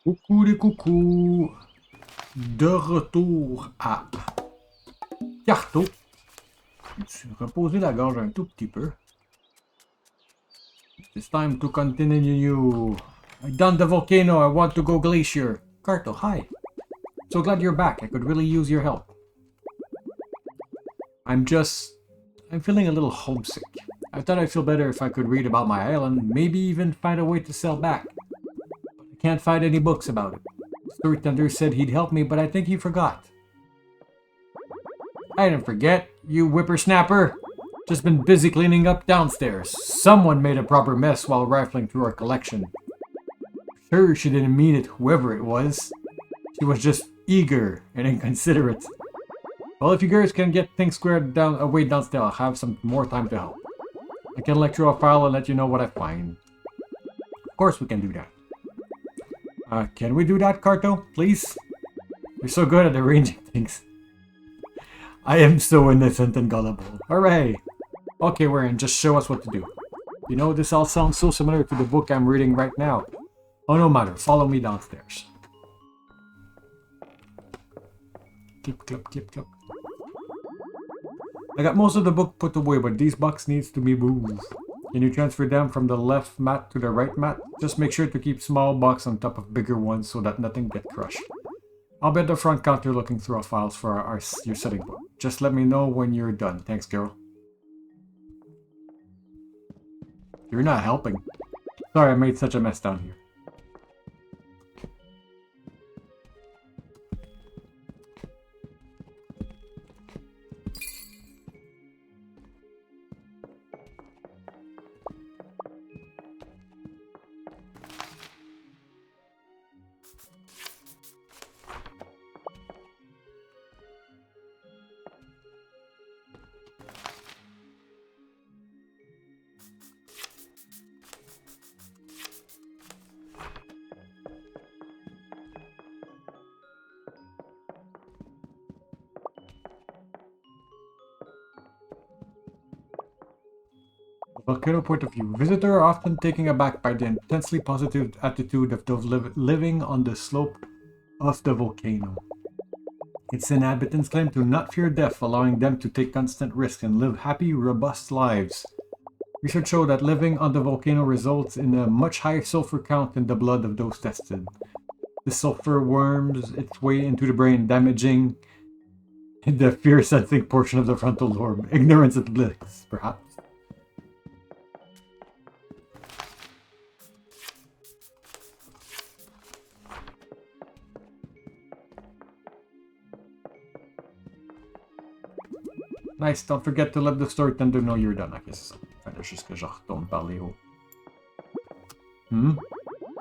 Coucou les coucous. De retour à Carto. Je me suis reposé la gorge un tout petit peu. It's time to continue. I done the volcano. I want to go glacier. Carto, hi. So glad you're back. I could really use your help. I'm feeling a little homesick. I thought I'd feel better if I could read about my island, maybe even find a way to sell back. But I can't find any books about it. Storytender said he'd help me, but I think he forgot. I didn't forget, you whippersnapper. Just been busy cleaning up downstairs. Someone made a proper mess while rifling through our collection. Sure, she didn't mean it, whoever it was. She was just eager and inconsiderate. Well, if you girls can get things squared away downstairs, I'll have some more time to help. I can lecture a file and let you know what I find. Of course we can do that. Can we do that, Carto? Please? You're so good at arranging things. I am so innocent and gullible. Hooray! Okay, we're in. Just show us what to do. You know, this all sounds so similar to the book I'm reading right now. Oh, no matter. Follow me downstairs. Clip, clip, clip, clip. I got most of the book put away, but these boxes needs to be moved. Can you transfer them from the left mat to the right mat? Just make sure to keep small boxes on top of bigger ones so that nothing gets crushed. I'll be at the front counter looking through our files for your setting book. Just let me know when you're done. Thanks, girl. You're not helping. Sorry I made such a mess down here. Volcano point of view. Visitors are often taken aback by the intensely positive attitude of those living on the slope of the volcano. Its inhabitants claim to not fear death, allowing them to take constant risks and live happy, robust lives. Research shows that living on the volcano results in a much higher sulfur count in the blood of those tested. The sulfur worms its way into the brain, damaging the fear-sensing portion of the frontal lobe. Ignorance is bliss, perhaps. Nice, don't forget to let the storytender know you're done. I guess finish que je retourne parler haut.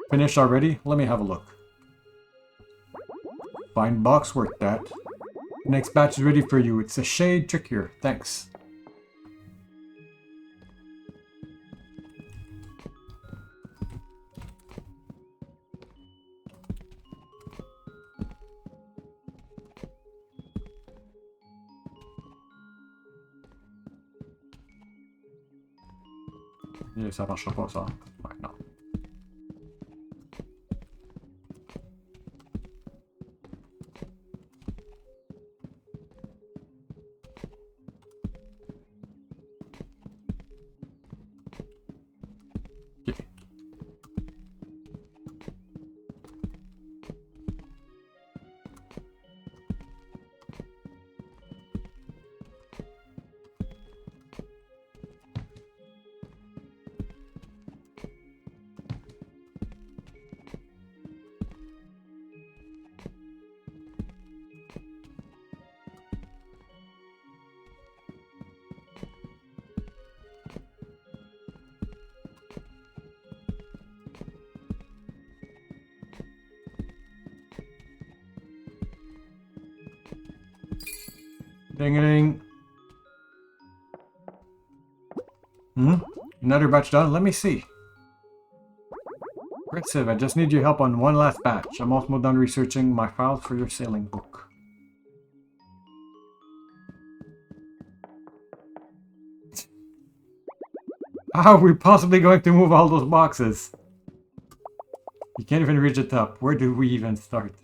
Finished already? Let me have a look. Fine box work, that. The next batch is ready for you. It's a shade trickier. Thanks. Et ça marchera pas, ça. Ouais, non. Ok. Ding-a-ding. Another batch done? Let me see. Impressive, I just need your help on one last batch. I'm almost done researching my files for your sailing book. How are we possibly going to move all those boxes? You can't even reach the top. Where do we even start?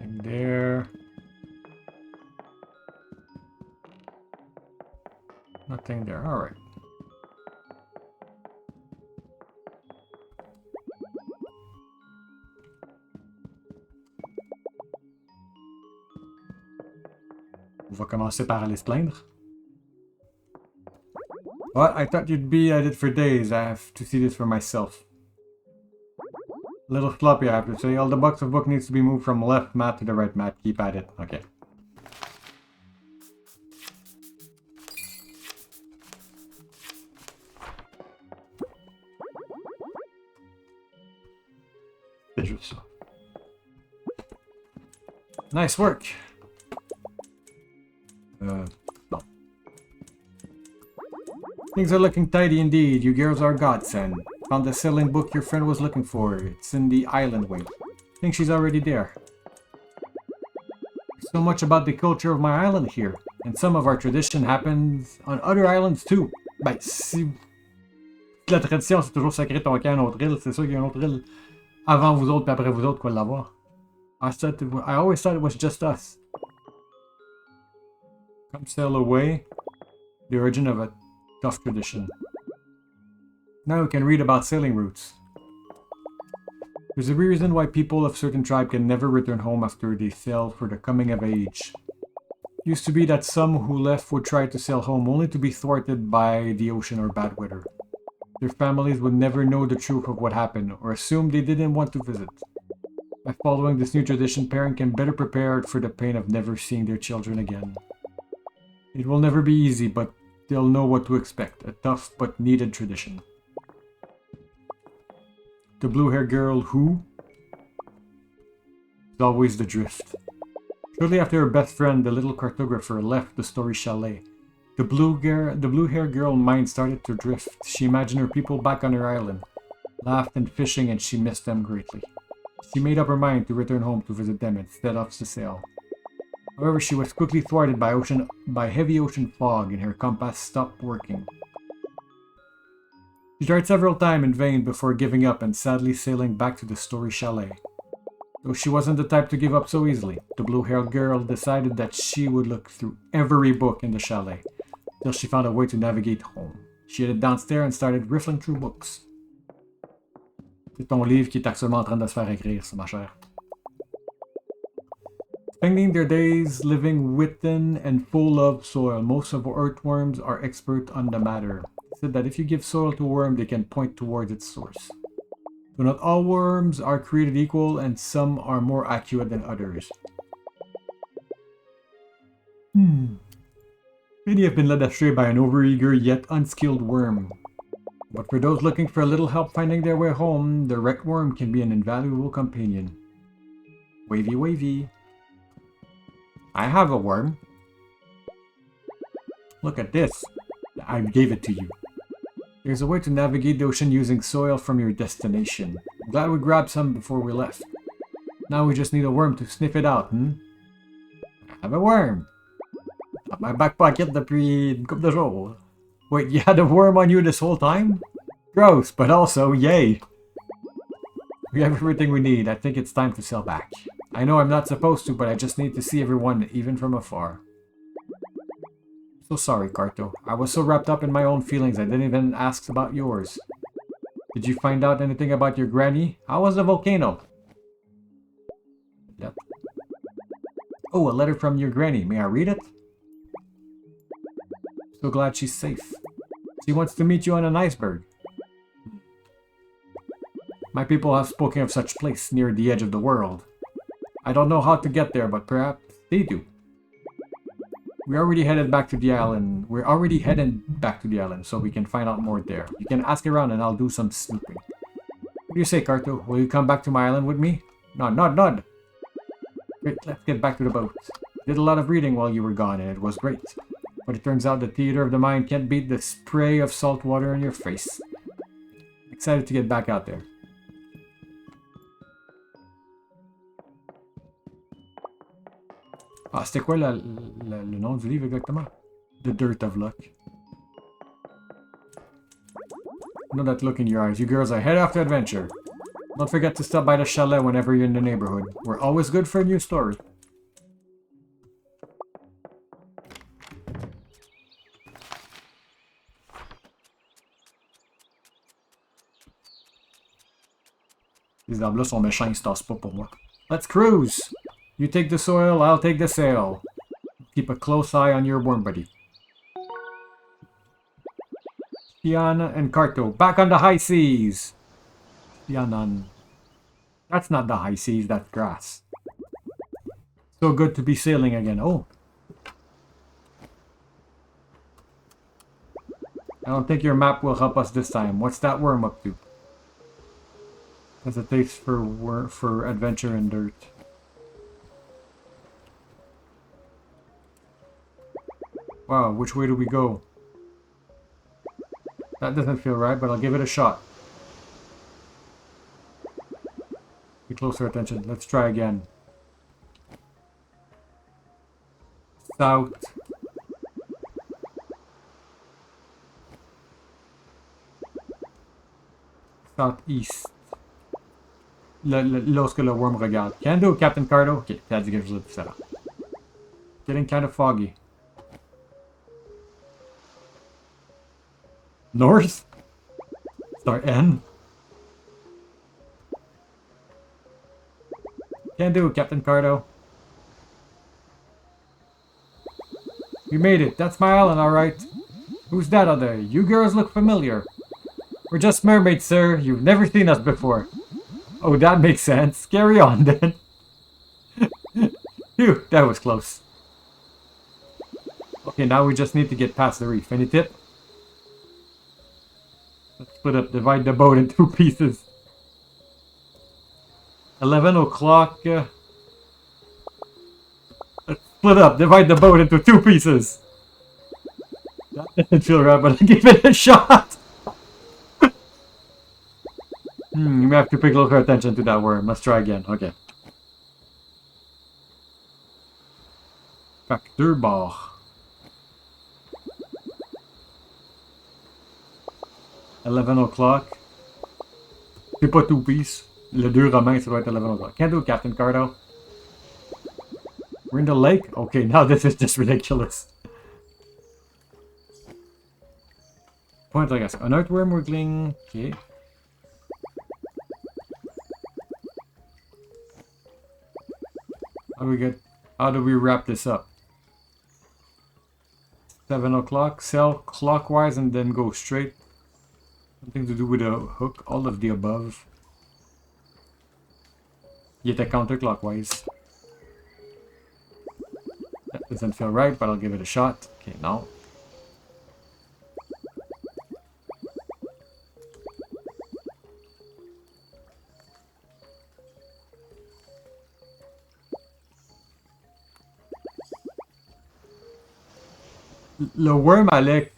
Nothing there. Nothing there. All right. On va commencer par aller se plaindre. What? I thought you'd be at it for days. I have to see this for myself. A little floppy, I have to say. All the box of book needs to be moved from left mat to the right mat. Keep at it. Okay. C'est juste ça. Nice work. No. Things are looking tidy indeed. You girls are godsend. Found the selling book your friend was looking for. It's in the island wing. Think she's already there. So much about the culture of my island here. And some of our tradition happens on other islands too. Ben, si la tradition c'est toujours sacré ton camp à une autre île, c'est sûr qu'il y a une autre île avant vous autres puis après vous autres quoi l'avoir. I always thought it was just us. Come sail away. The origin of a tough tradition. Now we can read about sailing routes. There's a reason why people of certain tribe can never return home after they sail for the coming of age. Used to be that some who left would try to sail home only to be thwarted by the ocean or bad weather. Their families would never know the truth of what happened or assume they didn't want to visit. By following this new tradition, parents can better prepare for the pain of never seeing their children again. It will never be easy, but they'll know what to expect. A tough but needed tradition. The blue-haired girl who is always the drift. Shortly after her best friend, the little cartographer, left the story chalet, the blue-haired girl's mind started to drift. She imagined her people back on her island, laughed and fishing, and she missed them greatly. She made up her mind to return home to visit them and set off to sail. However, she was quickly thwarted by heavy ocean fog, and her compass stopped working. She tried several times in vain before giving up and sadly sailing back to the story chalet. Though she wasn't the type to give up so easily, the blue-haired girl decided that she would look through every book in the chalet till she found a way to navigate home. She headed downstairs and started riffling through books. C'est ton livre qui est actuellement en train de se faire écrire, ça, ma chère. Spending their days living within and full of soil, most of earthworms are expert on the matter. Said that if you give soil to a worm, they can point towards its source. But not all worms are created equal, and some are more accurate than others. Many have been led astray by an overeager yet unskilled worm. But for those looking for a little help finding their way home, the wrecked worm can be an invaluable companion. Wavy wavy. I have a worm. Look at this. I gave it to you. There's a way to navigate the ocean using soil from your destination. I'm glad we grabbed some before we left. Now we just need a worm to sniff it out, I have a worm. At my back pocket depuis une couple de jours. Wait, you had a worm on you this whole time? Gross, but also, yay. We have everything we need. I think it's time to sail back. I know I'm not supposed to, but I just need to see everyone, even from afar. So sorry, Carto. I was so wrapped up in my own feelings I didn't even ask about yours. Did you find out anything about your granny? How was the volcano? Yep. Oh, a letter from your granny. May I read it? So glad she's safe. She wants to meet you on an iceberg. My people have spoken of such place near the edge of the world. I don't know how to get there, but perhaps they do. We're already headed back to the island. We're already heading back to the island, so we can find out more there. You can ask around and I'll do some snooping. What do you say, Carto? Will you come back to my island with me? Nod, nod, nod! Great, let's get back to the boat. Did a lot of reading while you were gone, and it was great. But it turns out the theater of the mind can't beat the spray of salt water in your face. Excited to get back out there. Ah, c'était quoi le nom du livre exactement? The Dirt of Luck. I know that look in your eyes. You girls are head off to adventure. Don't forget to stop by the chalet whenever you're in the neighborhood. We're always good for a new story. Les arbres-là sont méchants, ils se tassent pas pour moi. Let's cruise! You take the soil, I'll take the sail. Keep a close eye on your worm buddy. Tiana and Carto, back on the high seas! Tiana... That's not the high seas, that's grass. So good to be sailing again. Oh! I don't think your map will help us this time. What's that worm up to? Has a taste for adventure and dirt. Wow, which way do we go? That doesn't feel right, but I'll give it a shot. Pay closer attention. Let's try again. South. Southeast. Là ce que le worm regarde. Can do, Captain Carto. Ok, t'as dit que je l'ai fait ça. Getting kind of foggy. North? Start N? Can do, Captain Carto. We made it. That's my island, alright. Who's that out there? You girls look familiar. We're just mermaids, sir. You've never seen us before. Oh, that makes sense. Carry on, then. Phew, that was close. Okay, now we just need to get past the reef. Any tip? Let's split up. Divide the boat in 2 pieces. 11 o'clock. Let's split up. Divide the boat into 2 pieces. That didn't feel right, but I'll give it a shot. You may have to pay closer attention to that worm. Let's try again. Okay. Facteur 11 o'clock. C'est pas 2 piece. Le 2 romain, ça doit être 11 o'clock. Can't do, Captain Carto. We're in the lake? Okay, now this is just ridiculous. Point, I guess. An earthworm wiggling. Okay. How do we wrap this up? 7 o'clock, sail clockwise and then go straight. Something to do with a hook, all of the above. Yet a counterclockwise. That doesn't feel right, but I'll give it a shot. Okay, now. Le worm allait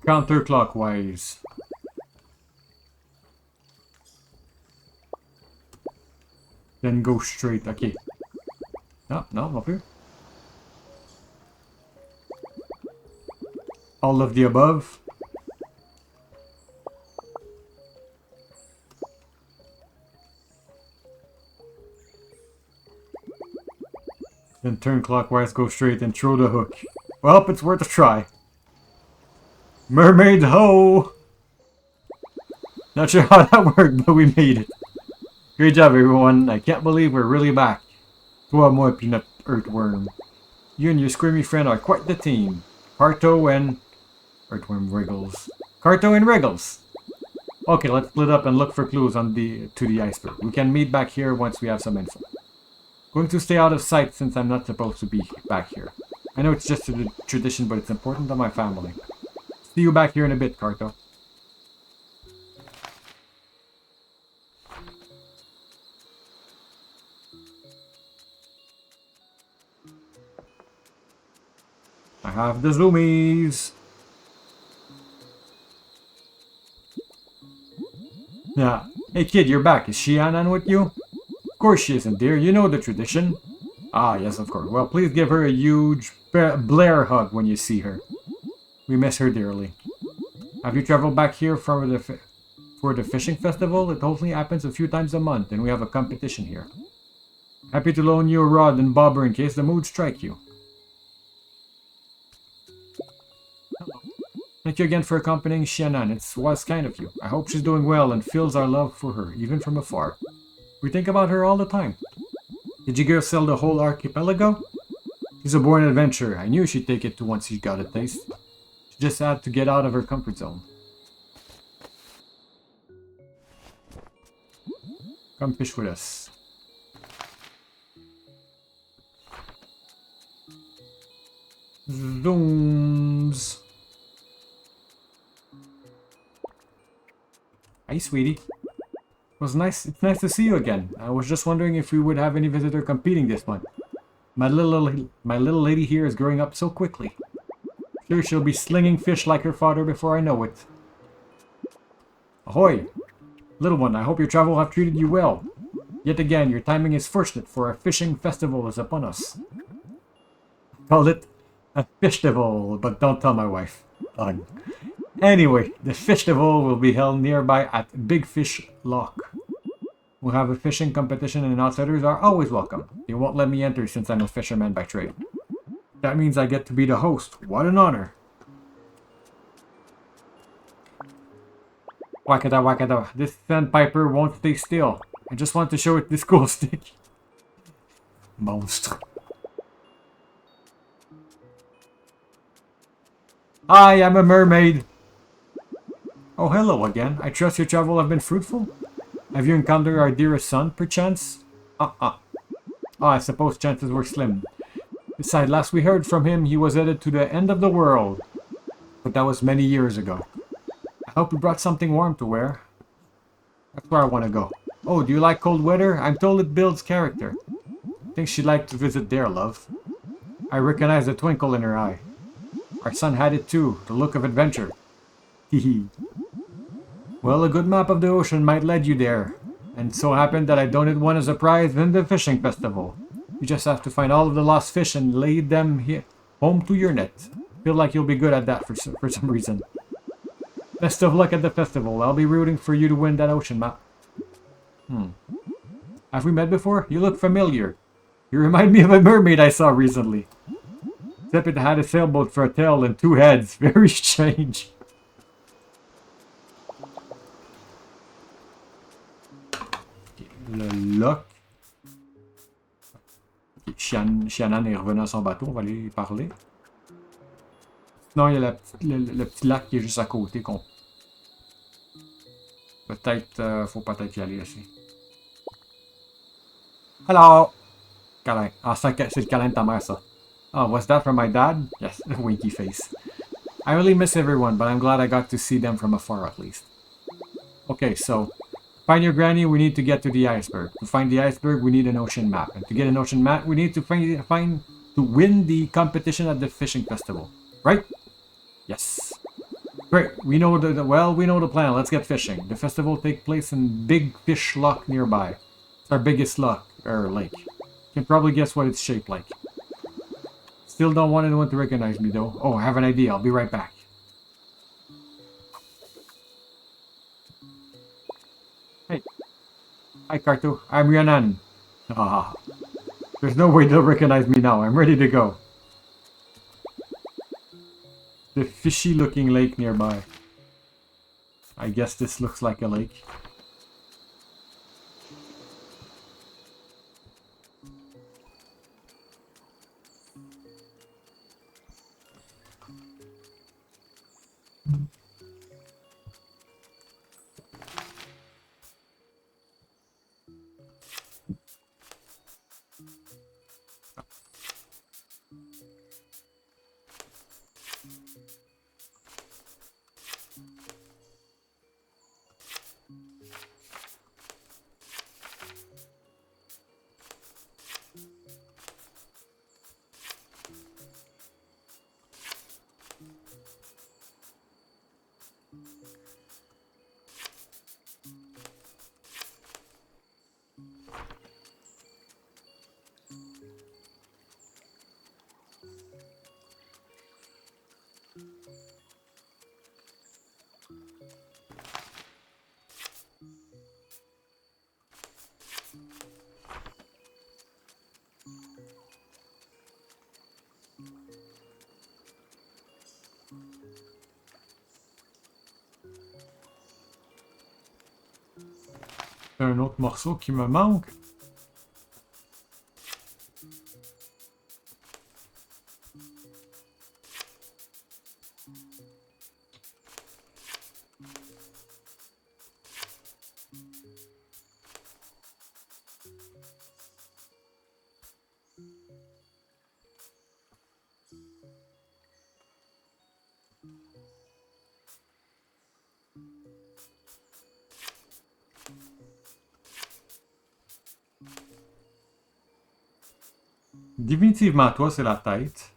counterclockwise. Then go straight. Okay. No, not here. All of the above. Then turn clockwise, go straight, and throw the hook. Well, it's worth a try. Mermaid ho! Not sure how that worked, but we made it. Great job, everyone. I can't believe we're really back. Toi, moi, peanut earthworm. You and your squirmy friend are quite the team. Carto and... Earthworm wriggles. Carto and wriggles. Okay, let's split up and look for clues on to the iceberg. We can meet back here once we have some info. Going to stay out of sight since I'm not supposed to be back here. I know it's just a tradition, but it's important to my family. See you back here in a bit, Carto. I have the zoomies! Yeah. Hey kid, you're back. Is Shianan with you? Of course she isn't, dear. You know the tradition. Ah, yes, of course. Well, please give her a huge Blair hug when you see her. We miss her dearly. Have you traveled back here for the fishing festival? It only happens a few times a month, and we have a competition here. Happy to loan you a rod and bobber in case the mood strike you. Thank you again for accompanying Shianan. It was kind of you. I hope she's doing well and feels our love for her, even from afar. We think about her all the time. Did you girls sell the whole archipelago? She's a born adventurer. I knew she'd take it to once she got a taste. She just had to get out of her comfort zone. Come fish with us. Zooms. Hi, sweetie. It's nice to see you again. I was just wondering if we would have any visitor competing this month. My little lady here is growing up so quickly. Sure, she'll be slinging fish like her father before I know it. Ahoy! Little one, I hope your travel have treated you well. Yet again, your timing is fortunate, for a fishing festival is upon us. Call it a festival, but don't tell my wife. Anyway, the festival will be held nearby at Big Fish Loch. We'll have a fishing competition and outsiders are always welcome. They won't let me enter since I'm a fisherman by trade. That means I get to be the host. What an honor. Wakada wakada. This sandpiper won't stay still. I just want to show it this cool stick. Monstre. Hi, I'm a mermaid. Oh, hello again. I trust your travel have been fruitful? Have you encountered our dearest son, perchance? Oh, I suppose chances were slim. Besides, last we heard from him, he was headed to the end of the world. But that was many years ago. I hope you brought something warm to wear. That's where I want to go. Oh, do you like cold weather? I'm told it builds character. Think she'd like to visit there, love. I recognize the twinkle in her eye. Our son had it too, the look of adventure. Hehe. Well, a good map of the ocean might lead you there. And so happened that I donated one as a prize in the fishing festival. You just have to find all of the lost fish and lead them here home to your net. Feel like you'll be good at that for some reason. Best of luck at the festival. I'll be rooting for you to win that ocean map. Have we met before? You look familiar. You remind me of a mermaid I saw recently. Except it had a sailboat for a tail and two heads. Very strange. Le loch. Shianan est revenu à son bateau. On va aller parler. Sinon, il y a le petit lac qui est juste à côté. Peut-être, faut peut-être y aller aussi. Hello! Câlin. Ah, c'est le câlin de ta mère, ça. Oh, was that from my dad? Yes, winky face. I really miss everyone, but I'm glad I got to see them from afar at least. Okay, so, find your granny, we need to get to the iceberg. To find the iceberg, we need an ocean map. And to get an ocean map, we need to to win the competition at the fishing festival. Right? Yes. Great. We know we know the plan. Let's get fishing. The festival takes place in Big Fish Loch nearby. It's our biggest loch, or lake. You can probably guess what it's shaped like. Still don't want anyone to recognize me though. Oh, I have an idea. I'll be right back. Hey. Hi, Carto. I'm Rhiannon. Ah. There's no way they'll recognize me now. I'm ready to go. The fishy looking lake nearby. I guess this looks like a lake. Un autre morceau qui me manque. Définitivement, toi, c'est la tête.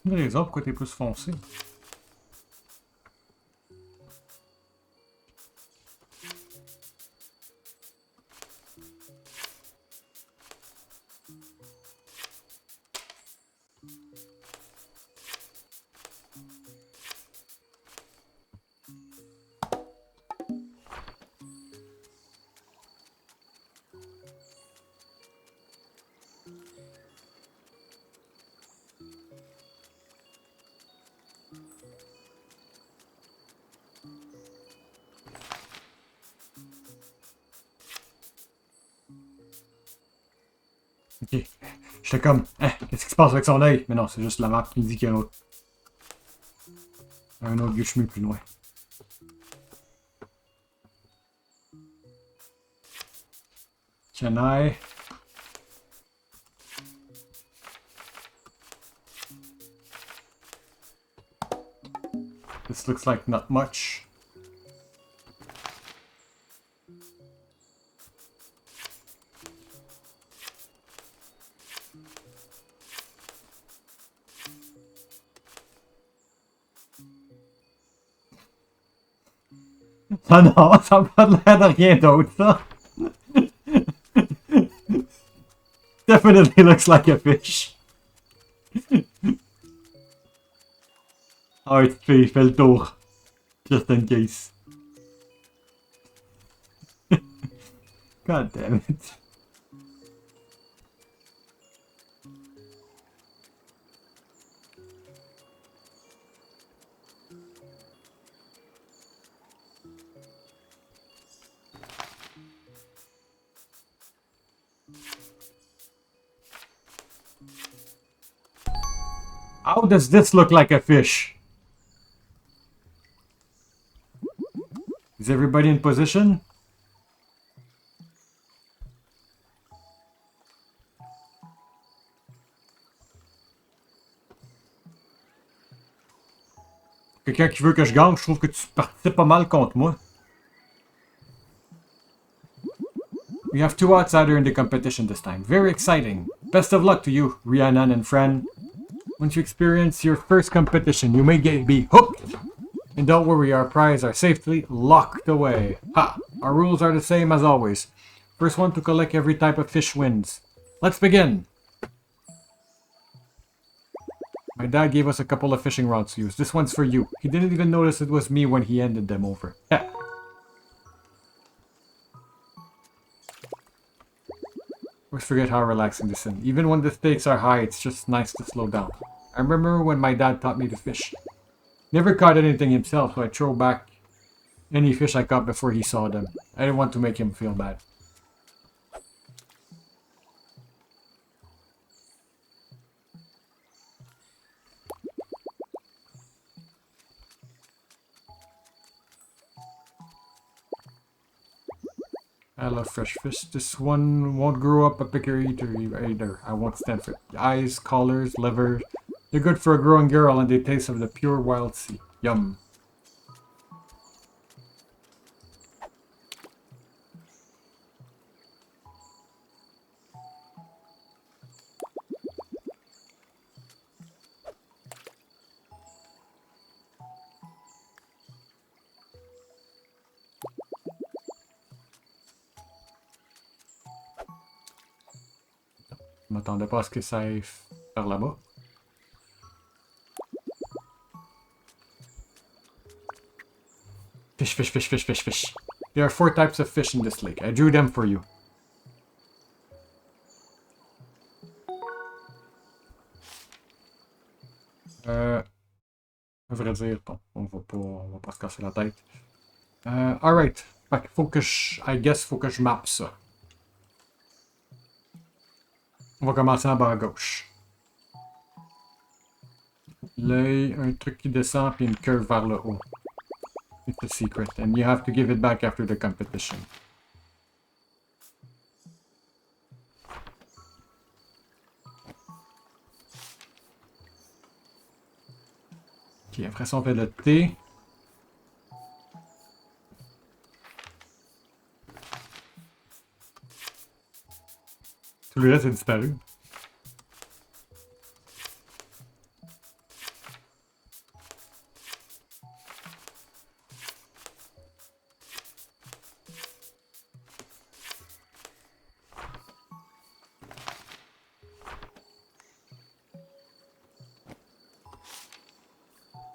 Les autres, pourquoi t'es plus foncé? Ok. J'étais comme, hein, qu'est-ce qui se passe avec son œil? Mais non, c'est juste la map qui me dit qu'il y a un autre Gushmu plus loin. Can I? This looks like not much. Ah non, ça n'a pas l'air de rien d'autre, ça. Definitely looks like a fish. Alright, il fait le tour. Just in case. God damn it. How does this look like a fish? Is everybody in position? Quelqu'un qui veut que je gagne, je trouve que tu participes pas mal contre moi. We have two outsiders in the competition this time. Very exciting. Best of luck to you, Rhiannon and Fran. Once you experience your first competition, you may be hooked. And don't worry, our prizes are safely locked away. Ha! Our rules are the same as always. First one to collect every type of fish wins. Let's begin! My dad gave us a couple of fishing rods to use. This one's for you. He didn't even notice it was me when he handed them over. Yeah. Always forget how relaxing this is. Even when the stakes are high, it's just nice to slow down. I remember when my dad taught me to fish. Never caught anything himself, so I throw back any fish I caught before he saw them. I didn't want to make him feel bad. I love fresh fish. This one won't grow up a picker eater either. I won't stand for it. Eyes, collars, liver. They're good for a growing girl and they taste of the pure wild sea. Yum. Je m'attendais pas à ce que ça aille vers là-bas. Fish, fish, fish, fish, fish, fish. There are 4 types of fish in this lake. I drew them for you. À vrai dire, bon, on va pas se casser la tête. Alright. Fait qu'il faut que I guess, faut que je mappe ça. On va commencer en bas à gauche. L'œil, un truc qui descend, puis une curve vers le haut. It's a secret, and you have to give it back after the competition. Ok, après ça on fait le T. Tout le reste a disparu.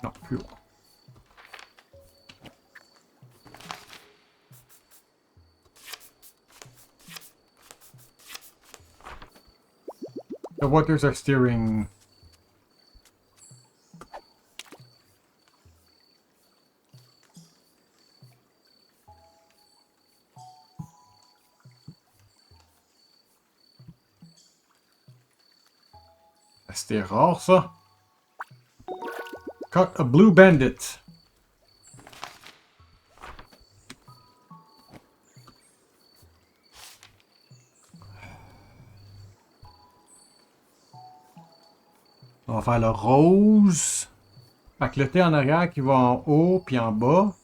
Non, plus haut. The waters are steering. C'était rare ça. Caught a blue bandit. On va faire le rose. Fait que le T en arrière qui va en haut puis en bas.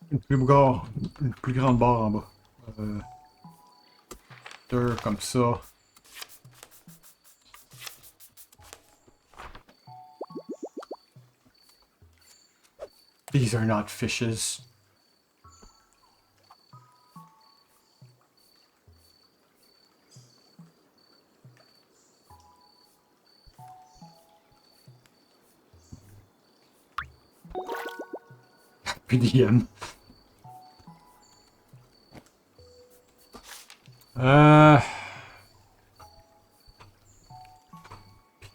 Une plus grande barre en bas. Deux comme ça. These are not fishes. PDM.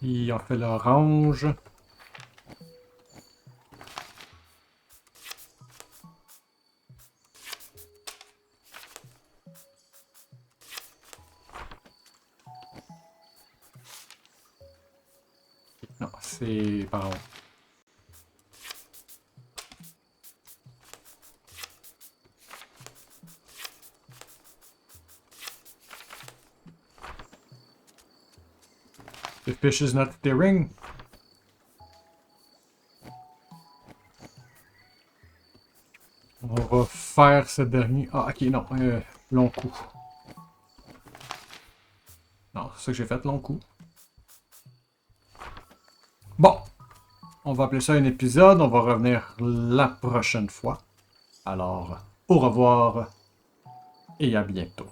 Puis on fait l'orange. Non, c'est pas bon. The fish is not steering. On va faire ce dernier. Ah, ok, non. Long coup. Non, c'est ça que j'ai fait, long coup. Bon. On va appeler ça un épisode. On va revenir la prochaine fois. Alors, au revoir et à bientôt.